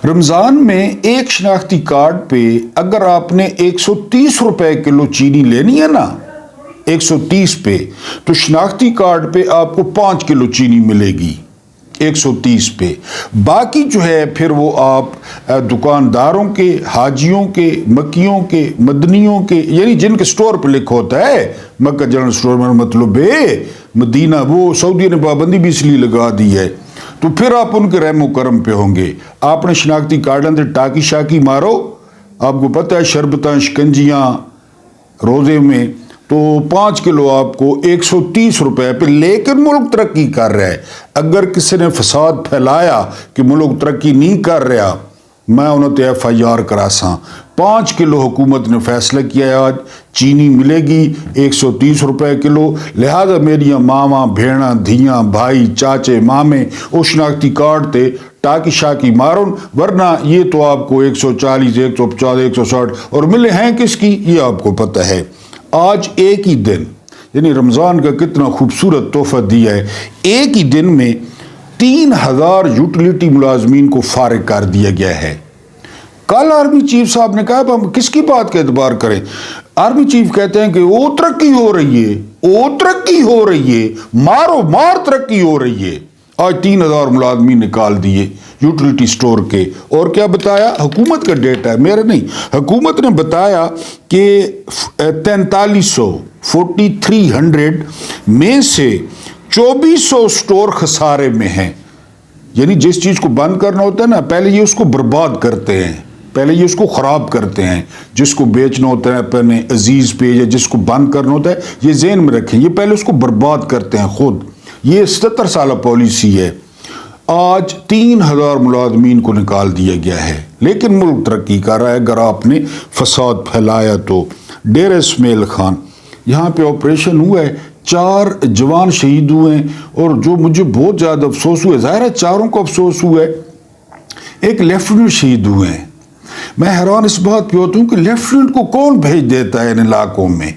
رمضان میں ایک شناختی کارڈ پہ اگر آپ نے 130 روپے کلو چینی لینی ہے نا 130 پہ تو شناختی کارڈ پہ آپ کو 5 کلو چینی ملے گی 130 پہ. باقی جو ہے پھر وہ آپ دکانداروں کے، حاجیوں کے، مکیوں کے، مدنیوں کے، یعنی جن کے سٹور پہ لکھا ہوتا ہے مکہ جنرل سٹور میں مطلب ہے مدینہ، وہ سعودی نے پابندی بھی اس لیے لگا دی ہے، تو پھر آپ ان کے رحم و کرم پہ ہوں گے. آپ نے شناختی کارڈ اندر ٹاکی شاکی مارو، آپ کو پتہ ہے شربتاں شکنجیاں روزے میں، تو 5 کلو آپ کو 130 روپے پہ. لیکن ملک ترقی کر رہا ہے. اگر کسی نے فساد پھیلایا کہ ملک ترقی نہیں کر رہا، میں انہوں تے FIR کرا ساں. 5 کلو حکومت نے فیصلہ کیا ہے آج چینی ملے گی 130 روپے کلو. لہذا میریاں ماواں بھیڑاں دھیاں بھائی چاچے مامے او شناختی کارڈ تے ٹاکی شاکی مارن، ورنہ یہ تو آپ کو 140 150 160 اور ملے ہیں کس کی یہ آپ کو پتہ ہے. آج ایک ہی دن یعنی رمضان کا کتنا خوبصورت تحفہ دیا ہے، ایک ہی دن میں 3000 یوٹیلیٹی ملازمین کو فارغ کر دیا گیا ہے. کل آرمی چیف صاحب نے کہا ہم کس کی بات کا اعتبار کریں. آرمی چیف کہتے ہیں کہ وہ ترقی ہو رہی ہے، وہ ترقی ہو رہی ہے، مارو مار ترقی ہو رہی ہے. آج 3000 ملازمین نکال دیے یوٹیلیٹی سٹور کے. اور کیا بتایا؟ حکومت کا ڈیٹا ہے، میرا نہیں، حکومت نے بتایا کہ 4300 میں سے 2400 سٹور خسارے میں ہیں. یعنی جس چیز کو بند کرنا ہوتا ہے نا، پہلے یہ اس کو برباد کرتے ہیں، پہلے یہ اس کو خراب کرتے ہیں. جس کو بیچنا ہوتا ہے اپنے عزیز پہ یا جس کو بند کرنا ہوتا ہے، یہ ذہن میں رکھیں، یہ پہلے اس کو برباد کرتے ہیں خود. یہ 77 سالہ پالیسی ہے. آج 3000 ملازمین کو نکال دیا گیا ہے. لیکن ملک ترقی کر رہا ہے اگر آپ نے فساد پھیلایا تو. ڈیرہ اسماعیل خان یہاں پہ آپریشن ہوا ہے، 4 جوان شہید ہوئے ہیں. اور جو مجھے بہت زیادہ افسوس ہوا ہے، ظاہر ہے چاروں کو افسوس ہوا ہے، ایک لیفٹیننٹ شہید ہوئے ہیں. میں حیران اس بات پہ ہوتا ہوں کہ لیفٹیننٹ کو کون بھیج دیتا ہے ان علاقوں میں.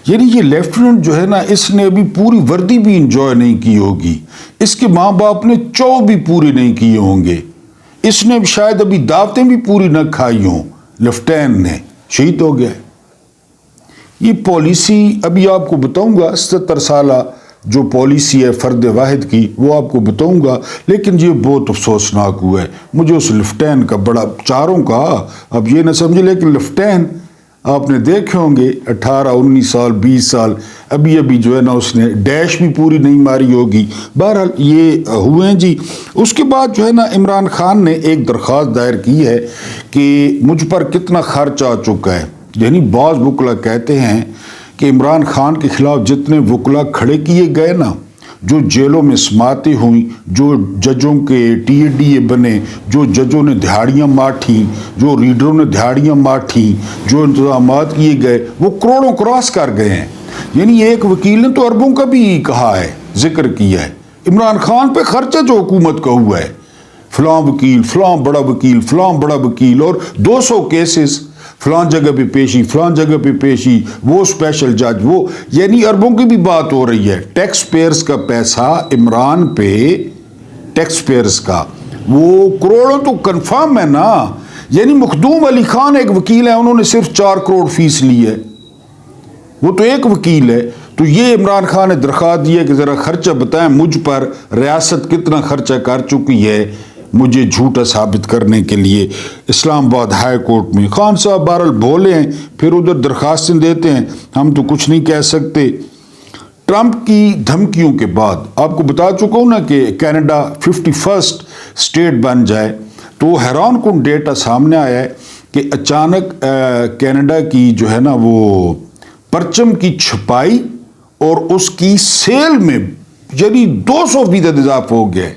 یعنی یہ لیفٹیننٹ جو ہے نا، اس نے ابھی پوری وردی بھی انجوائے نہیں کی ہوگی، اس کے ماں باپ نے چو بھی پوری نہیں کیے ہوں گے، اس نے شاید ابھی دعوتیں بھی پوری نہ کھائی ہوں. لیفٹیننٹ نے شہید ہو گیا. یہ پالیسی ابھی آپ کو بتاؤں گا، 77 سالہ جو پالیسی ہے فرد واحد کی، وہ آپ کو بتاؤں گا. لیکن یہ بہت افسوسناک ہوا ہے. مجھے اس لیفٹیننٹ کا بڑا، چاروں کا اب یہ نہ سمجھے، لیکن لیفٹیننٹ آپ نے دیکھے ہوں گے 18 19 سال 20 سال ابھی جو ہے نا اس نے ڈیش بھی پوری نہیں ماری ہوگی. بہرحال یہ ہوئے ہیں جی. اس کے بعد جو ہے نا عمران خان نے ایک درخواست دائر کی ہے کہ مجھ پر کتنا خرچ آ چکا ہے. یعنی بعض وکلا کہتے ہیں کہ عمران خان کے خلاف جتنے وکلا کھڑے کیے گئے نا، جو جیلوں میں سماعتیں ہوئیں، جو ججوں کے TADA بنے، جو ججوں نے دہاڑیاں ماٹھی، جو ریڈروں نے دہاڑیاں ماٹھی، جو انتظامات کیے گئے، وہ کروڑوں کراس کر گئے ہیں. یعنی ایک وکیل نے تو اربوں کا بھی کہا ہے، ذکر کیا ہے. عمران خان پہ خرچہ جو حکومت کا ہوا ہے، فلاں وکیل، فلاں بڑا وکیل، فلاں بڑا وکیل، اور 200 کیسز فلاں جگہ پہ پیشی، فلاں جگہ پہ پیشی، وہ اسپیشل جج، وہ یعنی اربوں کی بھی بات ہو رہی ہے. ٹیکس پیئرز کا پیسہ عمران پہ، ٹیکس پیئرز کا وہ کروڑوں تو کنفرم ہے نا. یعنی مخدوم علی خان ایک وکیل ہے، انہوں نے صرف 4 کروڑ فیس لی ہے، وہ تو ایک وکیل ہے. تو یہ عمران خان نے درخواست دی ہے کہ ذرا خرچہ بتائیں مجھ پر، ریاست کتنا خرچہ کر چکی ہے مجھے جھوٹا ثابت کرنے کے لیے. اسلام آباد ہائی کورٹ میں خان صاحب بہرحال بولے ہیں، پھر ادھر درخواستیں دیتے ہیں، ہم تو کچھ نہیں کہہ سکتے. ٹرمپ کی دھمکیوں کے بعد آپ کو بتا چکا ہوں نا کہ کینیڈا 51 اسٹیٹ بن جائے، تو حیران کن ڈیٹا سامنے آیا ہے کہ اچانک کینیڈا کی جو ہے نا وہ پرچم کی چھپائی اور اس کی سیل میں یعنی 200% اضافہ ہو گیا ہے.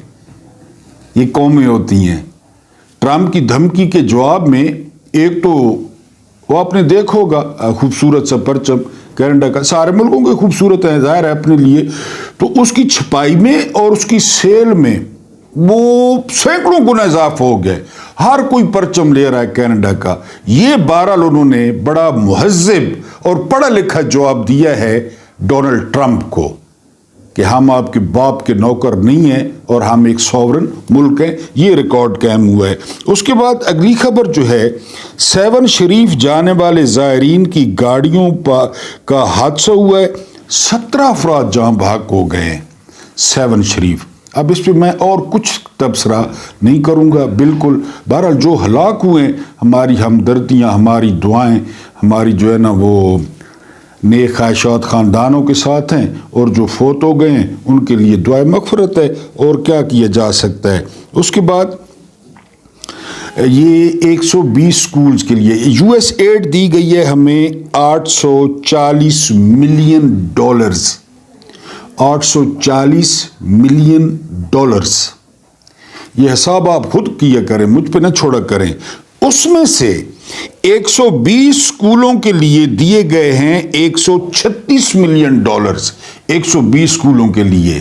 یہ قومیں ہوتی ہیں. ٹرمپ کی دھمکی کے جواب میں ایک تو وہ آپ نے دیکھا ہوگا خوبصورت سا پرچم کینیڈا کا، سارے ملکوں کے خوبصورت ہیں ظاہر ہے اپنے لیے، تو اس کی چھپائی میں اور اس کی سیل میں وہ سینکڑوں گنا اضافہ ہو گئے. ہر کوئی پرچم لے رہا ہے کینیڈا کا. یہ بہرحال انہوں نے بڑا مہذب اور پڑھا لکھا جواب دیا ہے ڈونلڈ ٹرمپ کو. کہ ہم آپ کے باپ کے نوکر نہیں ہیں اور ہم ایک سوورن ملک ہیں. یہ ریکارڈ قائم ہوا ہے. اس کے بعد اگلی خبر جو ہے، 7 شریف جانے والے زائرین کی گاڑیوں کا حادثہ ہوا ہے، 17 افراد جاں بحق ہو گئے ہیں. 7 شریف. اب اس پہ میں اور کچھ تبصرہ نہیں کروں گا. بالکل بہرحال جو ہلاک ہوئے ہیں، ہماری ہمدردیاں، ہماری دعائیں، ہماری جو ہے نا وہ نیک خواہشات خاندانوں کے ساتھ ہیں، اور جو فوت ہو گئے ہیں ان کے لیے دعائے مغفرت ہے. اور کیا کیا جا سکتا ہے. اس کے بعد یہ 120 سکولز کے لیے یو ایس ایڈ دی گئی ہے ہمیں $840 ملین. 840 ملین. یہ حساب آپ خود کیا کریں، مجھ پہ نہ چھوڑا کریں. اس میں سے 120 سکولوں کے لیے دیے گئے ہیں $136 ملین. 120 سکولوں کے لیے.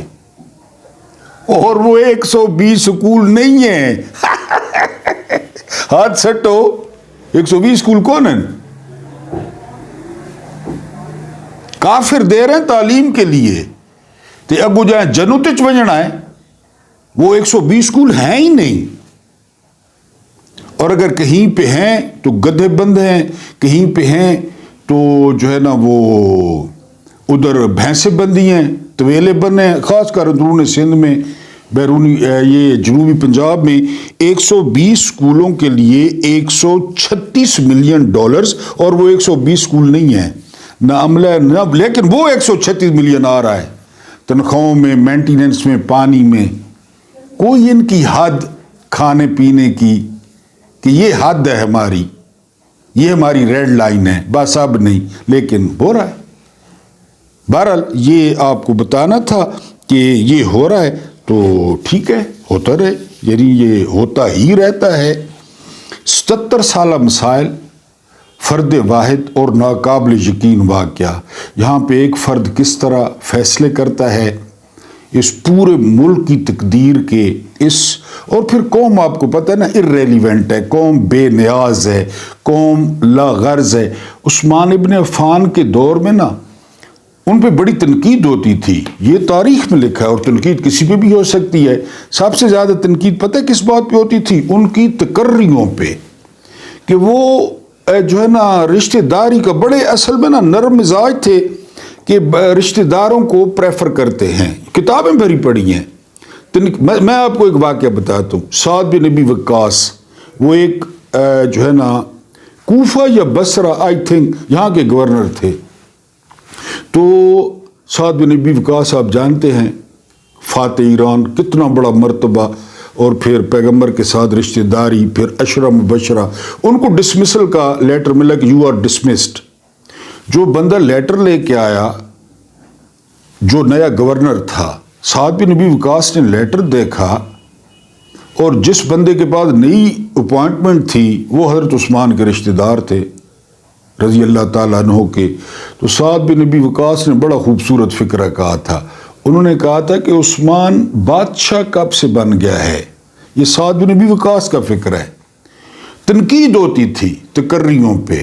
اور وہ 120 سکول نہیں ہیں. ہاتھ سٹو. 120 سکول کون ہیں؟ کافر دے رہے ہیں تعلیم کے لیے. تو اگو جائیں جنت وجنا ہے. وہ 120 سکول ہیں ہی نہیں. اور اگر کہیں پہ ہیں تو گدھے بند ہیں، کہیں پہ ہیں تو جو ہے نا وہ ادھر بھینسیں بندی ہیں، طویلے بند ہیں. خاص کر اندرون سندھ میں، بیرونی یہ جنوبی پنجاب میں 120 سکولوں کے لیے $136 ملین. اور وہ 120 سکول نہیں ہیں، نہ عملہ نہ، لیکن وہ 136 ملین آ رہا ہے تنخواہوں میں، مینٹیننس میں، پانی میں. کوئی ان کی حد کھانے پینے کی کہ یہ حد ہے ہماری، یہ ہماری ریڈ لائن ہے، بس اب نہیں، لیکن ہو رہا ہے. بہرحال یہ آپ کو بتانا تھا کہ یہ ہو رہا ہے تو ٹھیک ہے، ہوتا رہے، یعنی یہ ہوتا ہی رہتا ہے. 77 سالہ مسائل، فرد واحد اور ناقابل یقین واقعہ. یہاں پہ ایک فرد کس طرح فیصلے کرتا ہے اس پورے ملک کی تقدیر کے. اور پھر قوم آپ کو پتہ ہے نا irrelevant ہے، قوم بے نیاز ہے، قوم لا غرض ہے. عثمان ابن عفان کے دور میں نا ان پہ بڑی تنقید ہوتی تھی. یہ تاریخ میں لکھا ہے، اور تنقید کسی پہ بھی ہو سکتی ہے. سب سے زیادہ تنقید پتہ ہے کس بات پہ ہوتی تھی؟ ان کی تقرریوں پہ، کہ وہ جو ہے نا رشتہ داری کا بڑے اصل میں نا نرم مزاج تھے، کہ رشتہ داروں کو پریفر کرتے ہیں. کتابیں بھری پڑی ہیں. میں آپ کو ایک واقعہ بتاتا ہوں. سعد بن ابی وقاص، وہ ایک جو ہے نا کوفہ یا بصرہ آئی تھنک یہاں کے گورنر تھے. تو سعد بن ابی وقاص آپ جانتے ہیں، فاتح ایران، کتنا بڑا مرتبہ، اور پھر پیغمبر کے ساتھ رشتہ داری، پھر عشرہ مبشرہ. ان کو ڈسمسل کا لیٹر ملا کہ یو آر ڈسمسڈ. جو بندہ لیٹر لے کے آیا، جو نیا گورنر تھا، سعد بن ابی وقاص نے لیٹر دیکھا، اور جس بندے کے پاس نئی اپوائنٹمنٹ تھی وہ حضرت عثمان کے رشتہ دار تھے رضی اللہ تعالیٰ عنہ کے. تو سعد بن ابی وقاص نے بڑا خوبصورت فکرہ کہا تھا. انہوں نے کہا تھا کہ عثمان بادشاہ کب سے بن گیا ہے. یہ سعد بن ابی وقاص کا فکر ہے. تنقید ہوتی تھی تقرریوں پہ.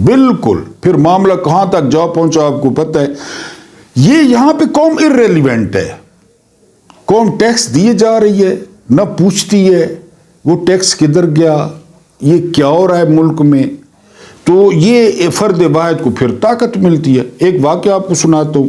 بالکل. پھر معاملہ کہاں تک جا پہنچا آپ کو پتہ ہے. یہ یہاں پہ قوم irrelevant ہے. قوم ٹیکس دیے جا رہی ہے، نہ پوچھتی ہے وہ ٹیکس کدھر گیا، یہ کیا ہو رہا ہے ملک میں. تو یہ فرد واحد کو پھر طاقت ملتی ہے. ایک واقعہ آپ کو سناتا ہوں.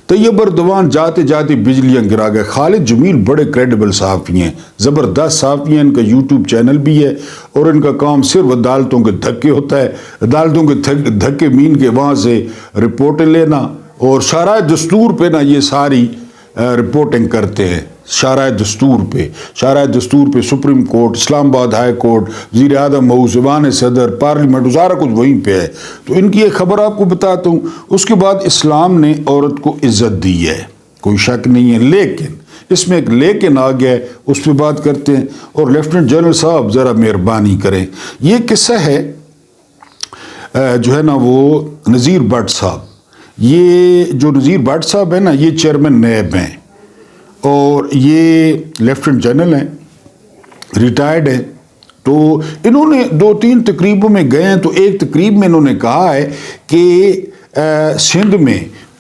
طیب اردوان جاتے جاتے بجلیاں گرا گئے. خالد جمیل بڑے کریڈیبل صحافی ہیں، زبردست صحافی ہیں. ان کا یوٹیوب چینل بھی ہے، اور ان کا کام صرف عدالتوں کے دھکے ہوتا ہے. عدالتوں کے دھکے مین کے وہاں سے رپورٹیں لینا، اور شارع دستور پہ نا یہ ساری رپورٹنگ کرتے ہیں. شارع دستور پہ سپریم کورٹ، اسلام آباد ہائی کورٹ، وزیر اعظم ہاؤس، ایوان صدر، پارلیمنٹ، سارا کچھ وہیں پہ ہے. تو ان کی ایک خبر آپ کو بتاتا ہوں. اس کے بعد اسلام نے عورت کو عزت دی ہے، کوئی شک نہیں ہے، لیکن اس میں ایک لیکن آ گیا ہے، اس پہ بات کرتے ہیں. اور لیفٹیننٹ جنرل صاحب ذرا مہربانی کریں. یہ قصہ ہے جو ہے نا وہ نذیر بٹ صاحب. یہ جو نذیر بٹ صاحب ہے نا، یہ چیئرمین نیب ہیں، اور یہ لیفٹیننٹ جنرل ہیں، ریٹائرڈ ہیں. تو انہوں نے 2-3 تقریبوں میں گئے ہیں. تو ایک تقریب میں انہوں نے کہا ہے کہ سندھ میں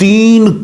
3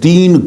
3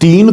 3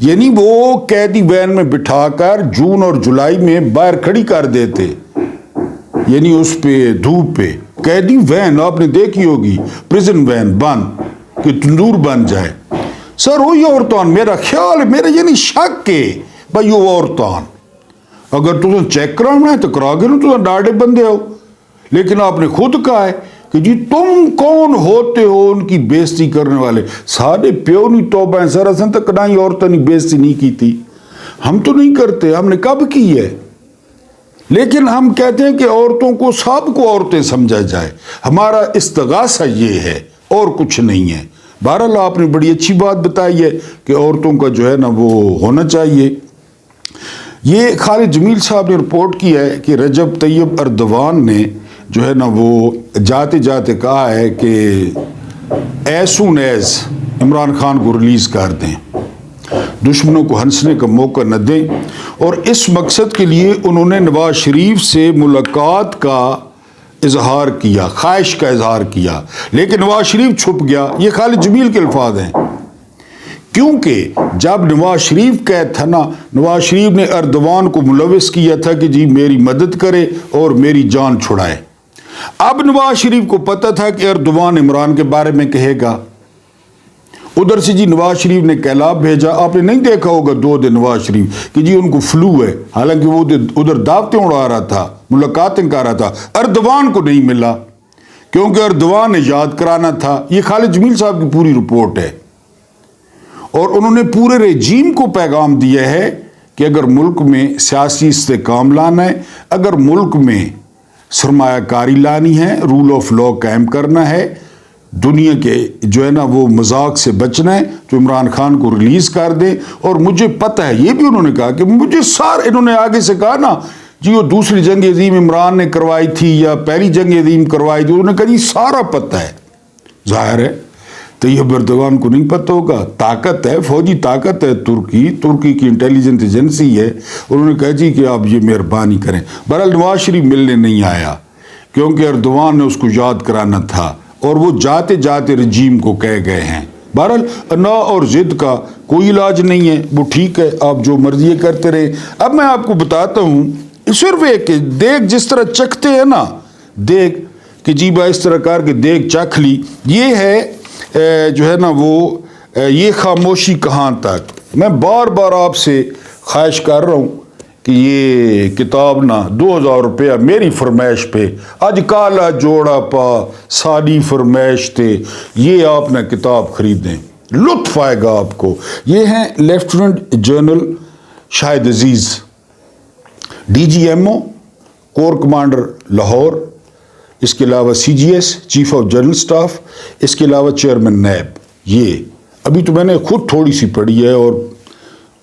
یعنی وہ قیدی وین میں بٹھا کر جون اور جولائی میں باہر کھڑی کر دیتے، یعنی اس پہ دھوپ پہ قیدی وین آپ نے دیکھی ہوگی، پریزن وین بند کہ تندور بن جائے. سر وہی عورتان، میرا خیال ہے، میرا یعنی شک ہے بھائی وہ عورتان اگر تم چیک کرانا ہے تو کرا گے نا، تم ڈاڑے بندے ہو. لیکن آپ نے خود کہا ہے کہ جی تم کون ہوتے ہو ان کی بےزتی کرنے والے. سارے پیو نہیں توبہ ہیں سر، اصل تک نہ ہی عورتوں نے بےزتی نہیں کی تھی. ہم تو نہیں کرتے، ہم نے کب کی ہے. لیکن ہم کہتے ہیں کہ عورتوں کو سب کو عورتیں سمجھا جائے، ہمارا استغاثہ یہ ہے اور کچھ نہیں ہے. بہرحال آپ نے بڑی اچھی بات بتائی ہے کہ عورتوں کا جو ہے نا وہ ہونا چاہیے. یہ خالد جمیل صاحب نے رپورٹ کیا ہے کہ رجب طیب اردوان نے جو ہے نا وہ جاتے جاتے کہا ہے کہ as soon as Imran Khan کو ریلیز کر دیں، دشمنوں کو ہنسنے کا موقع نہ دیں. اور اس مقصد کے لیے انہوں نے نواز شریف سے ملاقات کا اظہار کیا، خواہش کا اظہار کیا، لیکن نواز شریف چھپ گیا. یہ خالد جمیل کے الفاظ ہیں. کیونکہ جب نواز شریف قید تھا نا، نواز شریف نے اردوان کو ملوث کیا تھا کہ جی میری مدد کرے اور میری جان چھڑائے. اب نواز شریف کو پتا تھا کہ اردوان عمران کے بارے میں کہے گا. ادھر سے جی نواز شریف نے کیلاب بھیجا. آپ نے نہیں دیکھا ہوگا 2 دن نواز شریف کہ جی ان کو فلو ہے، حالانکہ وہ ادھر دعوتیں اڑا رہا تھا، ملاقاتیں کر رہا تھا. اردوان کو نہیں ملا کیونکہ اردوان نے یاد کرانا تھا. یہ خالد جمیل صاحب کی پوری رپورٹ ہے. اور انہوں نے پورے رجیم کو پیغام دیا ہے کہ اگر ملک میں سیاسی استحکام لانا ہے، اگر ملک میں سرمایہ کاری لانی ہے، رول آف لا قائم کرنا ہے، دنیا کے جو ہے نا وہ مذاق سے بچنا ہے، تو عمران خان کو ریلیز کر دیں. اور مجھے پتہ ہے، یہ بھی انہوں نے کہا کہ مجھے انہوں نے آگے سے کہا نا جی وہ دوسری جنگ عظیم عمران نے کروائی تھی یا پہلی جنگ عظیم کروائی تھی، انہوں نے کہا جی سارا پتہ ہے. ظاہر ہے طیب اردوان کو نہیں پتہ ہوگا. طاقت ہے، فوجی طاقت ہے ترکی کی انٹیلیجنس ایجنسی ہے. انہوں نے کہا جی کہ آپ یہ مہربانی کریں. بہرحال نواز شریف ملنے نہیں آیا کیونکہ اردوان نے اس کو یاد کرانا تھا، اور وہ جاتے جاتے رجیم کو کہہ گئے ہیں. بہرحال انا اور ضد کا کوئی علاج نہیں ہے، وہ ٹھیک ہے، آپ جو مرضی کرتے رہے. اب میں آپ کو بتاتا ہوں، صرف ایک کہ دیکھ جس طرح چکھتے ہیں نا، دیکھ کہ جی بھائی اس طرح کر کے دیکھ چکھ لی. یہ ہے جو ہے نا وہ یہ خاموشی کہاں تک. میں بار بار آپ سے خواہش کر رہا ہوں کہ یہ کتاب نا 2000 روپیہ میری فرمائش پہ، آج کالا جوڑا پا ساری فرمائش تھے، یہ آپ نے کتاب خریدیں، لطف آئے گا آپ کو. یہ ہیں lieutenant general Shahid Aziz, D G M O, corps commander Lahore, اس کے علاوہ C G S chief of general staff, اس کے علاوہ چیئرمین نیب. یہ ابھی تو میں نے خود تھوڑی سی پڑھی ہے اور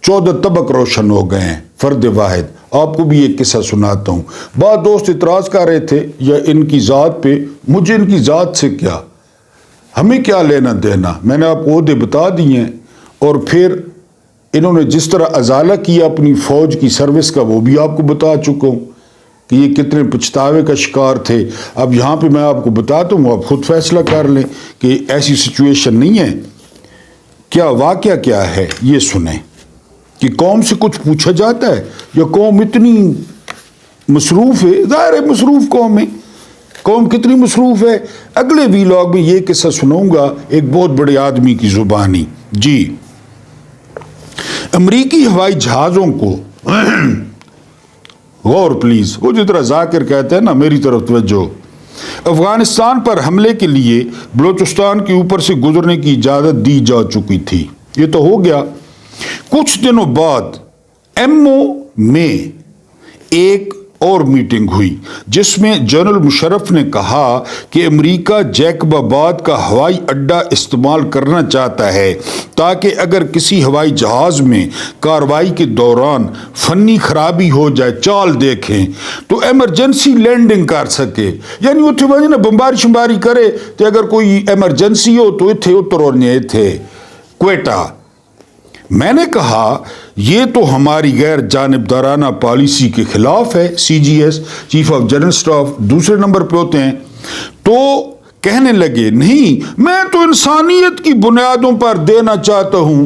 14 طبق روشن ہو گئے ہیں. فرد واحد. آپ کو بھی ایک قصہ سناتا ہوں. بعض دوست اعتراض کر رہے تھے یا ان کی ذات پہ. مجھے ان کی ذات سے کیا، ہمیں کیا لینا دینا. میں نے آپ کو عہدے بتا دیے ہیں، اور پھر انہوں نے جس طرح ازالہ کیا اپنی فوج کی سروس کا وہ بھی آپ کو بتا چکا ہوں کہ یہ کتنے پچھتاوے کا شکار تھے. اب یہاں پہ میں آپ کو بتاتا ہوں، آپ خود فیصلہ کر لیں کہ ایسی سچویشن نہیں ہے. کیا واقعہ کیا ہے یہ سنیں کہ قوم سے کچھ پوچھا جاتا ہے یا قوم اتنی مصروف ہے. ظاہر ہے مصروف قوم ہے، قوم کتنی مصروف ہے. اگلے ویلاگ میں یہ قصہ سناؤں گا ایک بہت بڑے آدمی کی زبانی. جی، امریکی ہوائی جہازوں کو غور پلیز، وہ جس طرح ذاکر کہتے ہیں نا، میری طرف توجہ. افغانستان پر حملے کے لیے بلوچستان کے اوپر سے گزرنے کی اجازت دی جا چکی تھی. یہ تو ہو گیا. کچھ دنوں بعد ایم او میں ایک اور میٹنگ ہوئی جس میں جنرل مشرف نے کہا کہ امریکہ جیکب آباد کا ہوائی اڈہ استعمال کرنا چاہتا ہے تاکہ اگر کسی ہوائی جہاز میں کارروائی کے دوران فنی خرابی ہو جائے، چال دیکھیں تو ایمرجنسی لینڈنگ کر سکے. یعنی اتنے وجہ نا بمباری شمباری کرے تو اگر کوئی ایمرجنسی ہو تو اتھے اترنے تھے کوئٹہ. میں نے کہا یہ تو ہماری غیر جانبدارانہ پالیسی کے خلاف ہے. C G S chief of general staff دوسرے نمبر پہ ہوتے ہیں. تو کہنے لگے نہیں، میں تو انسانیت کی بنیادوں پر دینا چاہتا ہوں.